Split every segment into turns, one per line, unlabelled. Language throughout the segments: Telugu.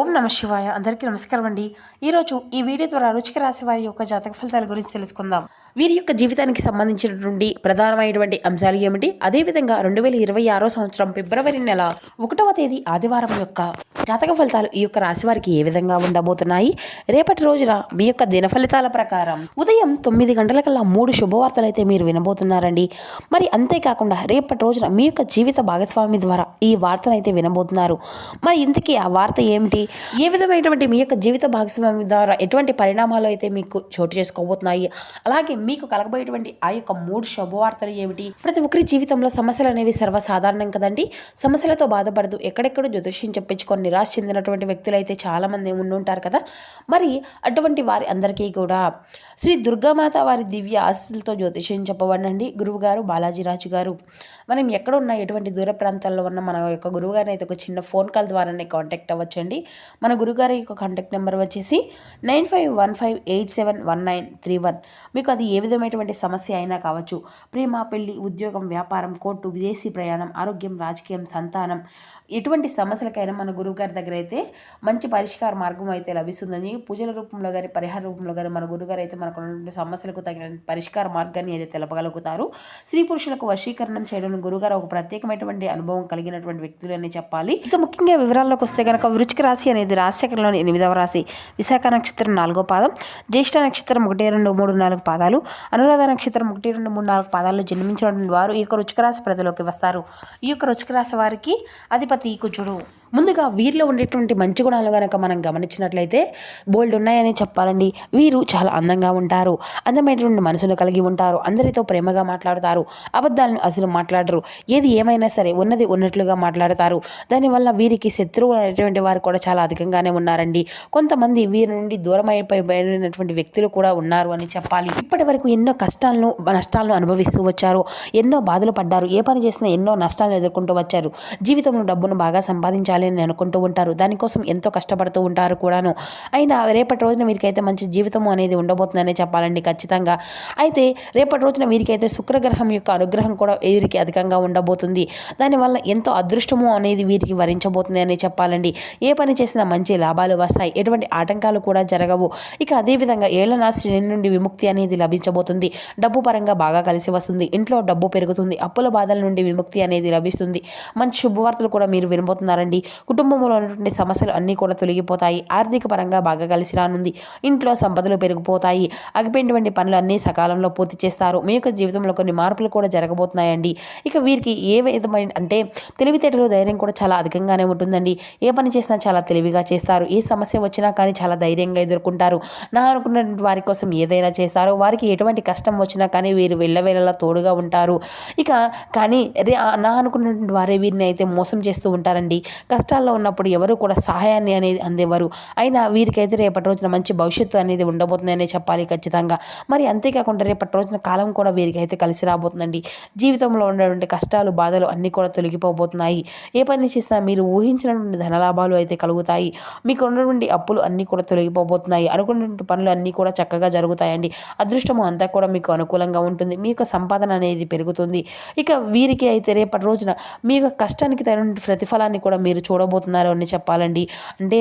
ఓం నమ శివాయ. అందరికీ నమస్కారం అండి. ఈరోజు ఈ వీడియో ద్వారా వృశ్చిక రాశి వారి యొక్క జాతక ఫలితాల గురించి తెలుసుకుందాం. వీరి యొక్క జీవితానికి సంబంధించినటువంటి ప్రధానమైనటువంటి అంశాలు ఏమిటి, అదేవిధంగా 2026 సంవత్సరం ఫిబ్రవరి నెల 1వ తేదీ ఆదివారం యొక్క జాతక ఫలితాలు ఈ యొక్క రాశి వారికి ఏ విధంగా ఉండబోతున్నాయి, రేపటి రోజున మీ యొక్క దిన ఫలితాల ప్రకారం ఉదయం 9 గంటలకల్లా 3 శుభవార్తలు అయితే మీరు వినబోతున్నారండి. మరి అంతేకాకుండా రేపటి రోజున మీ యొక్క జీవిత భాగస్వామి ద్వారా ఈ వార్తను అయితే వినబోతున్నారు. మరి ఇంతకీ ఆ వార్త ఏమిటి, ఏ విధమైనటువంటి మీ యొక్క జీవిత భాగస్వామి ద్వారా ఎటువంటి పరిణామాలు అయితే మీకు చోటు చేసుకోబోతున్నాయి, అలాగే మీకు కలగబోయేటువంటి ఆ యొక్క 3 శుభవార్తలు ఏమిటి. ప్రతి ఒక్కరి జీవితంలో సమస్యలు అనేవి సర్వసాధారణం కదండి. సమస్యలతో బాధపడుతూ ఎక్కడెక్కడో జ్యోతిష్యం చెప్పించుకొని నిరాశ చెందినటువంటి వ్యక్తులు అయితే చాలామంది ఉండుంటారు కదా. మరి అటువంటి వారి అందరికీ కూడా శ్రీ దుర్గామాత వారి దివ్య ఆశీస్సులతో జ్యోతిష్యం చెప్పబడండి గురువుగారు బాలాజీరాజు గారు. మనం ఎక్కడ ఉన్నా ఎటువంటి దూర ప్రాంతాల్లో ఉన్న మన యొక్క గురువుగారిని అయితే ఒక చిన్న ఫోన్ కాల్ ద్వారానే కాంటాక్ట్ అవ్వచ్చండి. మన గురుగారి యొక్క కాంటాక్ట్ నెంబర్ వచ్చేసి 9515871931. మీకు అది ఏ విధమైనటువంటి సమస్య అయినా కావచ్చు, ప్రేమ, పెళ్లి, ఉద్యోగం, వ్యాపారం, కోర్టు, విదేశీ ప్రయాణం, ఆరోగ్యం, రాజకీయం, సంతానం, ఎటువంటి సమస్యలకైనా మన గురువుగారి దగ్గర అయితే మంచి పరిష్కార మార్గం అయితే లభిస్తుందని, పూజల రూపంలో కానీ పరిహార రూపంలో కానీ మన గురుగారు అయితే మనకు ఉన్నటువంటి సమస్యలకు తగిన పరిష్కార మార్గాన్ని అయితే తెలపగలుగుతారు. స్త్రీ పురుషులకు వశీకరణం చేయడం గురుగారు ఒక ప్రత్యేకమైనటువంటి అనుభవం కలిగినటువంటి వ్యక్తులు అని చెప్పాలి. ఇక ముఖ్యంగా వివరాల్లోకి వస్తే కనుక వృశ్చిక రాశి అనేది రాశిచక్రంలోని 8వ రాశి. విశాఖ నక్షత్రం 4వ పాదం, జ్యేష్ఠ నక్షత్రం 1, 2, 3, 4 పాదాలు, అనురాధ నక్షత్రం 1, 2, 3, 4 పాదాల్లో జన్మించినటువంటి వారు ఈ యొక్క వృశ్చిక రాశి ప్రజలోకి వస్తారు. ఈ యొక్క వృశ్చిక రాశి వారికి అధిపతి కుజుడు. ముందుగా వీరిలో ఉండేటువంటి మంచి గుణాలు కనుక మనం గమనించినట్లయితే బోల్డ్ ఉన్నాయని చెప్పాలండి. వీరు చాలా అందంగా ఉంటారు, అందమైనటువంటి మనసును కలిగి ఉంటారు, అందరితో ప్రేమగా మాట్లాడతారు, అబద్ధాలను అసలు మాట్లాడరు, ఏది ఏమైనా సరే ఉన్నది ఉన్నట్లుగా మాట్లాడతారు. దానివల్ల వీరికి శత్రువు అనేటువంటి వారు కూడా చాలా అధికంగానే ఉన్నారండి. కొంతమంది వీరి నుండి దూరం అయిపోయినటువంటి వ్యక్తులు కూడా ఉన్నారు అని చెప్పాలి. ఇప్పటి వరకు ఎన్నో నష్టాలను అనుభవిస్తూ వచ్చారు, ఎన్నో బాధలు పడ్డారు, ఏ పని చేసినా ఎన్నో నష్టాలను ఎదుర్కొంటూ వచ్చారు. జీవితంలో డబ్బును బాగా సంపాదించాలి అని అనుకుంటూ ఉంటారు, దానికోసం ఎంతో కష్టపడుతూ ఉంటారు కూడాను. అయినా రేపటి రోజున వీరికైతే మంచి జీవితం అనేది ఉండబోతుందనే చెప్పాలండి ఖచ్చితంగా. అయితే రేపటి రోజున వీరికైతే శుక్రగ్రహం యొక్క అనుగ్రహం కూడా వీరికి అధికంగా ఉండబోతుంది. దానివల్ల ఎంతో అదృష్టము అనేది వీరికి వరించబోతుంది అని చెప్పాలండి. ఏ పని చేసినా మంచి లాభాలు వస్తాయి, ఎటువంటి ఆటంకాలు కూడా జరగవు. ఇక అదేవిధంగా ఏళ్లనాశి నుండి విముక్తి అనేది లభించబోతుంది. డబ్బు పరంగా బాగా కలిసి వస్తుంది, ఇంట్లో డబ్బు పెరుగుతుంది, అప్పుల బాధల నుండి విముక్తి అనేది లభిస్తుంది. మంచి శుభవార్తలు కూడా మీరు వినబోతున్నారండి. కుటుంబంలో ఉన్నటువంటి సమస్యలు అన్నీ కూడా తొలగిపోతాయి, ఆర్థిక పరంగా బాగా కలిసి రానుంది, ఇంట్లో సంపదలు పెరిగిపోతాయి, ఆగిపోయినటువంటి పనులు అన్నీ సకాలంలో పూర్తి చేస్తారు. మీ యొక్క జీవితంలో కొన్ని మార్పులు కూడా జరగబోతున్నాయండి. ఇక వీరికి ఏ విధమైన అంటే తెలివితేటలు, ధైర్యం కూడా చాలా అధికంగానే ఉంటుందండి. ఏ పని చేసినా చాలా తెలివిగా చేస్తారు, ఏ సమస్య వచ్చినా కానీ చాలా ధైర్యంగా ఎదుర్కొంటారు. నా అనుకున్నటువంటి వారి కోసం ఏదైనా చేస్తారు, వారికి ఎటువంటి కష్టం వచ్చినా కానీ వీరు వెళ్ళవేళలా తోడుగా ఉంటారు. ఇక కానీ నా అనుకున్నటువంటి వారే వీరిని అయితే మోసం చేస్తూ ఉంటారండి. కష్టాల్లో ఉన్నప్పుడు ఎవరు కూడా సహాయాన్ని అనేది అందేవారు. అయినా వీరికైతే రేపటి రోజున మంచి భవిష్యత్తు అనేది ఉండబోతుందనే చెప్పాలి ఖచ్చితంగా. మరి అంతేకాకుండా రేపటి రోజున కాలం కూడా వీరికైతే కలిసి రాబోతుందండి. జీవితంలో ఉన్నటువంటి కష్టాలు, బాధలు అన్నీ కూడా తొలగిపోబోతున్నాయి. ఏ పని చేసినా మీరు ఊహించినటువంటి ధనలాభాలు అయితే కలుగుతాయి. మీకు ఉన్నటువంటి అప్పులు అన్నీ కూడా తొలగిపోబోతున్నాయి. అనుకున్నటువంటి పనులు అన్నీ కూడా చక్కగా జరుగుతాయండి. అదృష్టము అంతా కూడా మీకు అనుకూలంగా ఉంటుంది. మీ యొక్క సంపాదన అనేది పెరుగుతుంది. ఇక వీరికి అయితే రేపటి రోజున మీ యొక్క కష్టానికి తగిన ప్రతిఫలాన్ని కూడా మీరు చూడబోతున్నారు అని చెప్పాలండి. అంటే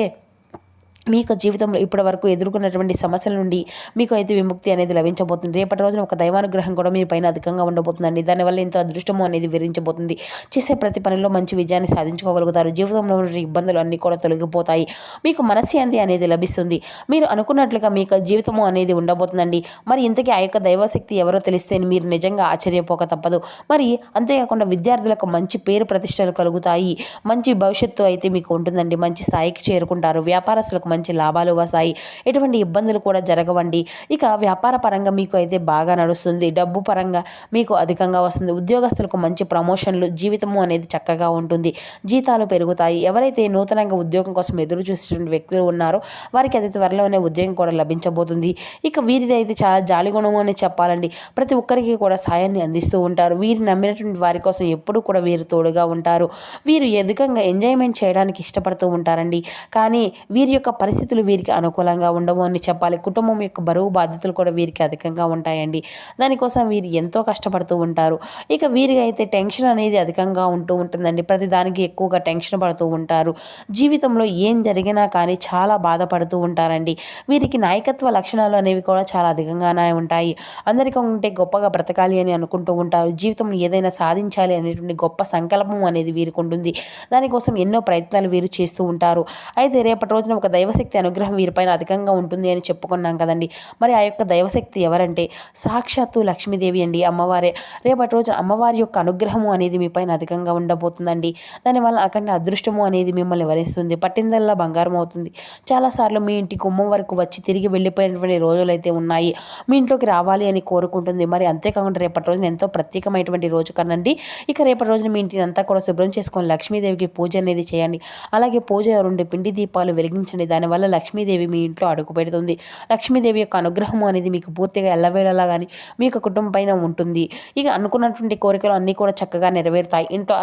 మీ యొక్క జీవితంలో ఇప్పటి వరకు ఎదుర్కొన్నటువంటి సమస్యల నుండి మీకు అయితే విముక్తి అనేది లభించబోతుంది. రేపటి రోజున ఒక దైవానుగ్రహం కూడా మీ పైన అధికంగా ఉండబోతుందండి. దానివల్ల ఎంతో అదృష్టము అనేది విరించబోతుంది. చేసే ప్రతి పనిలో మంచి విజయాన్ని సాధించుకోగలుగుతారు. జీవితంలో ఉన్న ఇబ్బందులు అన్నీ కూడా తొలగిపోతాయి. మీకు మనశ్శాంతి అనేది లభిస్తుంది. మీరు అనుకున్నట్లుగా మీ యొక్క జీవితము అనేది ఉండబోతుందండి. మరి ఇంతకీ ఆ యొక్క దైవశక్తి ఎవరో తెలిస్తే మీరు నిజంగా ఆశ్చర్యపోక తప్పదు. మరి అంతేకాకుండా విద్యార్థులకు మంచి పేరు ప్రతిష్టలు కలుగుతాయి. మంచి భవిష్యత్తు అయితే మీకు ఉంటుందండి. మంచి స్థాయికి చేరుకుంటారు. వ్యాపారస్తులకు మంచి లాభాలు వస్తాయి, ఎటువంటి ఇబ్బందులు కూడా జరగవండి. ఇక వ్యాపార పరంగా మీకు అయితే బాగా నడుస్తుంది, డబ్బు పరంగా మీకు అధికంగా వస్తుంది. ఉద్యోగస్తులకు మంచి ప్రమోషన్లు, జీవితము అనేది చక్కగా ఉంటుంది, జీతాలు పెరుగుతాయి. ఎవరైతే నూతనంగా ఉద్యోగం కోసం ఎదురు చూసేటువంటి వ్యక్తులు ఉన్నారో వారికి అతి త్వరలోనే ఉద్యోగం కూడా లభించబోతుంది. ఇక వీరిది అయితే చాలా జాలిగుణము అని చెప్పాలండి. ప్రతి ఒక్కరికి కూడా సాయాన్ని అందిస్తూ ఉంటారు. వీరు నమ్మినటువంటి వారి కోసం ఎప్పుడు కూడా వీరు తోడుగా ఉంటారు. వీరు అధికంగా ఎంజాయ్మెంట్ చేయడానికి ఇష్టపడుతూ ఉంటారండి. కానీ వీరి యొక్క పరిస్థితులు వీరికి అనుకూలంగా ఉండవు అని చెప్పాలి. కుటుంబం యొక్క బరువు బాధ్యతలు కూడా వీరికి అధికంగా ఉంటాయండి. దానికోసం వీరు ఎంతో కష్టపడుతూ ఉంటారు. ఇక వీరికి అయితే టెన్షన్ అనేది అధికంగా ఉంటూ ఉంటుందండి. ప్రతి దానికి ఎక్కువగా టెన్షన్ పడుతూ ఉంటారు. జీవితంలో ఏం జరిగినా కానీ చాలా బాధపడుతూ ఉంటారండి. వీరికి నాయకత్వ లక్షణాలు అనేవి కూడా చాలా అధికంగానే ఉంటాయి. అందరికంటే గొప్పగా బ్రతకాలి అని అనుకుంటూ ఉంటారు. జీవితంలో ఏదైనా సాధించాలి అనేటువంటి గొప్ప సంకల్పం అనేది వీరికి ఉంటుంది. దానికోసం ఎన్నో ప్రయత్నాలు వీరు చేస్తూ ఉంటారు. అయితే రేపటి రోజున ఒక దైవశక్తి అనుగ్రహం వీరిపైన అధికంగా ఉంటుంది అని చెప్పుకున్నాం కదండి. మరి ఆ యొక్క దైవశక్తి ఎవరంటే సాక్షాత్తు లక్ష్మీదేవి అండి, అమ్మవారే. రేపటి రోజున అమ్మవారి యొక్క అనుగ్రహము అనేది మీ పైన అధికంగా ఉండబోతుందండి. దానివల్ల అఖండ అదృష్టము అనేది మిమ్మల్ని వరిస్తుంది. పట్టిందల్లా బంగారం అవుతుంది. చాలాసార్లు మీ ఇంటి గుమ్మం వరకు వచ్చి తిరిగి వెళ్ళిపోయినటువంటి రోజులైతే ఉన్నాయి. మీ ఇంట్లోకి రావాలి అని కోరుకుంటుంది. మరి అంతేకాకుండా రేపటి రోజున ఎంతో ప్రత్యేకమైనటువంటి రోజు కనండి. ఇక రేపటి రోజున మీ ఇంటిని అంతా కూడా శుభ్రం చేసుకొని లక్ష్మీదేవికి పూజ అనేది చేయండి. అలాగే పూజ 2 పిండి దీపాలు వెలిగించండి. దానివల్ల లక్ష్మీదేవి మీ ఇంట్లో అడుగు పెడుతుంది. లక్ష్మీదేవి యొక్క అనుగ్రహం అనేది మీకు పూర్తిగా ఎల్లవేళలా కానీ మీ యొక్క కుటుంబం పైన ఉంటుంది. ఇక అనుకున్నటువంటి కోరికలు అన్నీ కూడా చక్కగా నెరవేరుతాయి. ఇంట్లో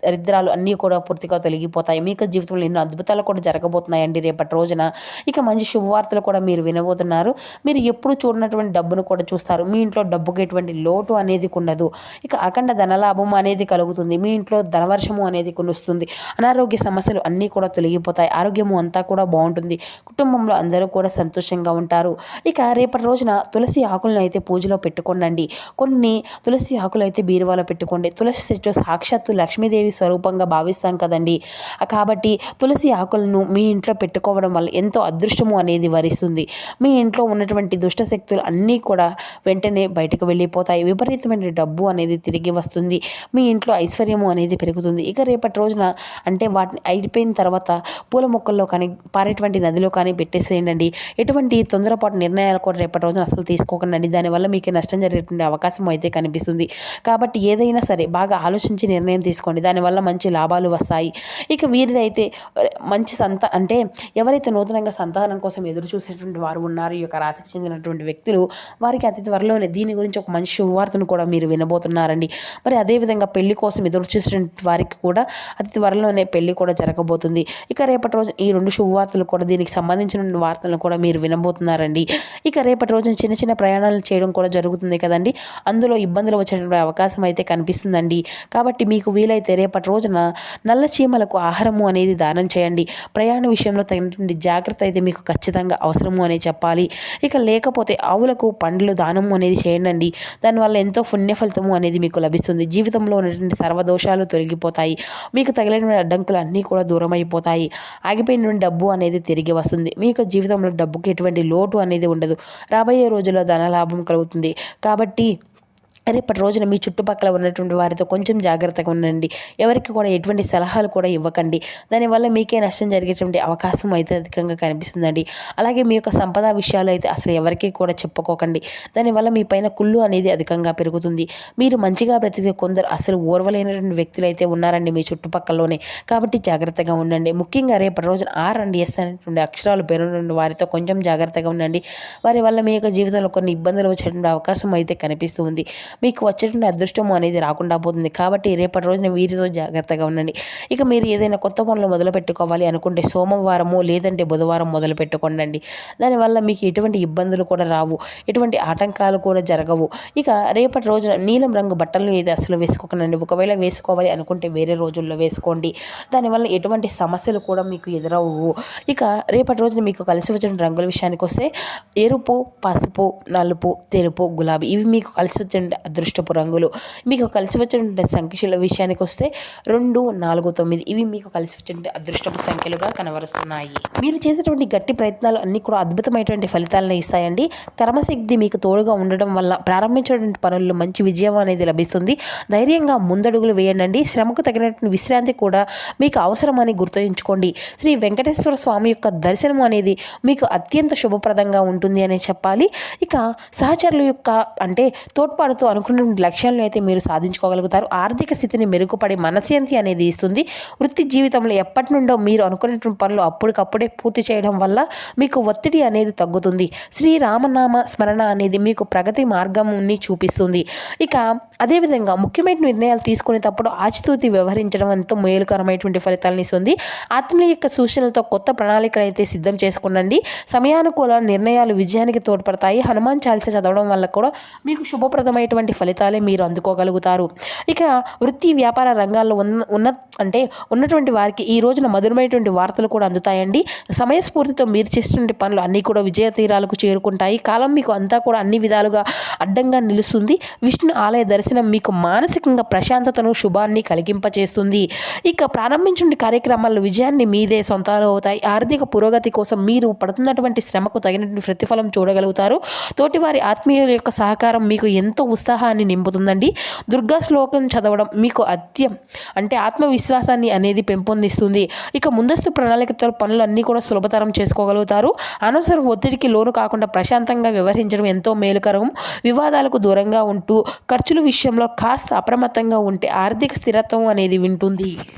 దరిద్రాలు అన్నీ కూడా పూర్తిగా తొలగిపోతాయి. మీ యొక్క జీవితంలో ఎన్నో అద్భుతాలు కూడా జరగబోతున్నాయండి రేపటి రోజున. ఇక మంచి శుభవార్తలు కూడా మీరు వినబోతున్నారు. మీరు ఎప్పుడు చూడనటువంటి డబ్బును కూడా చూస్తారు. మీ ఇంట్లో డబ్బుకి ఎటువంటి లోటు అనేది ఉండదు. ఇక అఖండ ధనలాభం అనేది కలుగుతుంది. మీ ఇంట్లో ధనవర్షము అనేది కురుస్తుంది. అనారోగ్య సమస్యలు అన్నీ కూడా తొలగిపోతాయి. ఆరోగ్యము అంతా కూడా బాగుంటుంది. కుటుంబంలో అందరూ కూడా సంతోషంగా ఉంటారు. ఇక రేపటి రోజున తులసి ఆకులను అయితే పూజలో పెట్టుకోండి. కొన్ని తులసి ఆకులు అయితే బీరువాలో పెట్టుకోండి. తులసి చెట్టు సాక్షాత్తు లక్ష్మీదేవి స్వరూపంగా భావిస్తాం కదండి. కాబట్టి తులసి ఆకులను మీ ఇంట్లో పెట్టుకోవడం వల్ల ఎంతో అదృష్టము అనేది వరిస్తుంది. మీ ఇంట్లో ఉన్నటువంటి దుష్ట శక్తులు అన్నీ కూడా వెంటనే బయటకు వెళ్ళిపోతాయి. విపరీతమైన డబ్బు అనేది తిరిగి వస్తుంది. మీ ఇంట్లో ఐశ్వర్యము అనేది పెరుగుతుంది. ఇక రేపటి రోజున అంటే వాటిని అయిపోయిన తర్వాత పూల మొక్కల్లో కానీ పారేటువంటి నదిలో కానీ పెట్టేసేయండి. ఎటువంటి తొందరపాటు నిర్ణయాలు కూడా రేపటి రోజున అసలు తీసుకోకండి. దానివల్ల మీకు నష్టం జరిగేటువంటి అవకాశం అయితే కనిపిస్తుంది. కాబట్టి ఏదైనా సరే బాగా ఆలోచించి నిర్ణయం తీసుకోండి. దానివల్ల మంచి లాభాలు వస్తాయి. ఇక వీరిదైతే మంచి అంటే ఎవరైతే నూతనంగా సంతానం కోసం ఎదురు చూసేటువంటి వారు ఉన్నారు, ఈ యొక్క రాశికి చెందినటువంటి వ్యక్తులు, వారికి అతి త్వరలోనే దీని గురించి ఒక మంచి శుభవార్తను కూడా మీరు వినబోతున్నారండి. మరి అదేవిధంగా పెళ్లి కోసం ఎదురు చూసేటువంటి వారికి కూడా అతి త్వరలోనే పెళ్లి కూడా జరగబోతుంది. ఇక రేపటి రోజు ఈ 2 శుభవార్తలు కూడా దీనికి సంబంధించిన వార్తలను కూడా మీరు వినబోతున్నారండి. ఇక రేపటి రోజున చిన్న చిన్న ప్రయాణాలు చేయడం కూడా జరుగుతుంది కదండి. అందులో ఇబ్బందులు వచ్చేటువంటి అవకాశం అయితే కనిపిస్తుందండి. కాబట్టి మీకు వీలైతే రేపటి రోజున నల్ల చీమలకు ఆహారము అనేది దానం చేయండి. ప్రయాణ విషయంలో తగినటువంటి జాగ్రత్త అయితే మీకు ఖచ్చితంగా అవసరము అనే చెప్పాలి. ఇక లేకపోతే ఆవులకు పండ్లు దానము అనేది చేయండి. దానివల్ల ఎంతో పుణ్య ఫలితము అనేది మీకు లభిస్తుంది. జీవితంలో ఉన్నటువంటి సర్వదోషాలు తొలగిపోతాయి. మీకు తగిలిన అడ్డంకులు అన్నీ కూడా దూరం అయిపోతాయి. ఆగిపోయిన డబ్బు అనేది తిరిగి వస్తుంది. మీ యొక్క జీవితంలో డబ్బుకి ఎటువంటి లోటు అనేది ఉండదు. రాబోయే రోజుల్లో ధనలాభం కలుగుతుంది. కాబట్టి రేపటి రోజున మీ చుట్టుపక్కల ఉన్నటువంటి వారితో కొంచెం జాగ్రత్తగా ఉండండి. ఎవరికి కూడా ఎటువంటి సలహాలు కూడా ఇవ్వకండి. దానివల్ల మీకే నష్టం జరిగేటువంటి అవకాశం అయితే అధికంగా కనిపిస్తుందండి. అలాగే మీ యొక్క సంపద విషయాలు అయితే అసలు ఎవరికి కూడా చెప్పుకోకండి. దానివల్ల మీ పైన కుళ్ళు అనేది అధికంగా పెరుగుతుంది. మీరు మంచిగా బ్రతికే కొందరు అసలు ఓర్వలేనటువంటి వ్యక్తులు అయితే ఉన్నారండి మీ చుట్టుపక్కలలోనే. కాబట్టి జాగ్రత్తగా ఉండండి. ముఖ్యంగా రేపటి రోజున R&S అనేటువంటి అక్షరాలు పేరున్న వారితో కొంచెం జాగ్రత్తగా ఉండండి. వారి వల్ల మీ యొక్క జీవితంలో కొన్ని ఇబ్బందులు వచ్చేటువంటి అవకాశం అయితే కనిపిస్తుంది. మీకు వచ్చేటువంటి అదృష్టం అనేది రాకుండా పోతుంది. కాబట్టి రేపటి రోజున వీరితో జాగ్రత్తగా ఉండండి. ఇక మీరు ఏదైనా కొత్త పనులు మొదలు పెట్టుకోవాలి అనుకుంటే సోమవారము లేదంటే బుధవారం మొదలు పెట్టుకోండి. దానివల్ల మీకు ఎటువంటి ఇబ్బందులు కూడా రావు, ఎటువంటి ఆటంకాలు కూడా జరగవు. ఇక రేపటి రోజున నీలం రంగు బట్టలు ఏది అసలు వేసుకోకండి. ఒకవేళ వేసుకోవాలి అనుకుంటే వేరే రోజుల్లో వేసుకోండి. దానివల్ల ఎటువంటి సమస్యలు కూడా మీకు ఎదురవు. ఇక రేపటి రోజున మీకు కలిసి వచ్చిన రంగుల విషయానికి వస్తే ఎరుపు, పసుపు, నలుపు, తెలుపు, గులాబీ ఇవి మీకు కలిసి వచ్చిన అదృష్టపు రంగులు. మీకు కలిసి వచ్చిన సంఖ్యల విషయానికి వస్తే 2, 4, 9 ఇవి మీకు కలిసి వచ్చిన అదృష్టపు సంఖ్యలుగా కనబరుస్తున్నాయి. మీరు చేసేటువంటి గట్టి ప్రయత్నాలు అన్నీ కూడా అద్భుతమైనటువంటి ఫలితాలను ఇస్తాయండి. కర్మశక్తి మీకు తోడుగా ఉండడం వల్ల ప్రారంభించినటువంటి పనుల్లో మంచి విజయం అనేది లభిస్తుంది. ధైర్యంగా ముందడుగులు వేయండి. శ్రమకు తగినటువంటి విశ్రాంతి కూడా మీకు అవసరమని గుర్తుంచుకోండి. శ్రీ వెంకటేశ్వర స్వామి యొక్క దర్శనం అనేది మీకు అత్యంత శుభప్రదంగా ఉంటుంది అనే చెప్పాలి. ఇక సహచరుల యొక్క అంటే తోడ్పాటుతో అనుకున్నటువంటి లక్ష్యాలను అయితే మీరు సాధించుకోగలుగుతారు. ఆర్థిక స్థితిని మెరుగుపడి మనశ్శాంతి అనేది ఇస్తుంది. వృత్తి జీవితంలో ఎప్పటి నుండో మీరు అనుకున్నటువంటి పనులు అప్పటికప్పుడే పూర్తి చేయడం వల్ల మీకు ఒత్తిడి అనేది తగ్గుతుంది. శ్రీరామనామ స్మరణ అనేది మీకు ప్రగతి మార్గంని చూపిస్తుంది. ఇక అదేవిధంగా ముఖ్యమైన నిర్ణయాలు తీసుకునేటప్పుడు ఆచితూచి వ్యవహరించడం ఎంతో మేలుకరమైనటువంటి ఫలితాలను ఇస్తుంది. ఆత్మీయ యొక్క సూచనలతో కొత్త ప్రణాళికలు అయితే సిద్ధం చేసుకోండి. సమయానుకూల నిర్ణయాలు విజయానికి తోడ్పడతాయి. హనుమాన్ చాలీసా చదవడం వల్ల కూడా మీకు శుభప్రదమైనటువంటి ఫలితాలే మీరు అందుకోగలుగుతారు. ఇక వృత్తి వ్యాపార రంగాల్లో ఉన్నటువంటి వారికి ఈ రోజున మధురమైనటువంటి వార్తలు కూడా అందుతాయండి. సమయస్ఫూర్తితో మీరు చేసినటువంటి పనులు అన్నీ కూడా విజయ తీరాలకు చేరుకుంటాయి. కాలం మీకు అంతా కూడా అన్ని విధాలుగా అడ్డంగా నిలుస్తుంది. విష్ణు ఆలయ దర్శనం మీకు మానసికంగా ప్రశాంతతను శుభాన్ని కలిగింపచేస్తుంది. ఇక ప్రారంభించిన కార్యక్రమాల్లో విజయాన్ని మీదే సొంతాలు అవుతాయి. ఆర్థిక పురోగతి కోసం మీరు పడుతున్నటువంటి శ్రమకు తగినటువంటి ప్రతిఫలం చూడగలుగుతారు. తోటివారి ఆత్మీయుల యొక్క సహకారం మీకు ఎంతో ఉత్సాహాన్ని నింపుతుందండి. దుర్గా శ్లోకం చదవడం మీకు ఆత్మవిశ్వాసాన్ని అనేది పెంపొందిస్తుంది. ఇక ముందస్తు ప్రణాళికతో పనులన్నీ కూడా సులభతరం చేసుకోగలుగుతారు. అనవసర ఒత్తిడికి లోను కాకుండా ప్రశాంతంగా వ్యవహరించడం ఎంతో మేలుకరం. వివాదాలకు దూరంగా ఉంటూ ఖర్చుల విషయంలో కాస్త అప్రమత్తంగా ఉంటే ఆర్థిక స్థిరత్వం అనేది ఉంటుంది.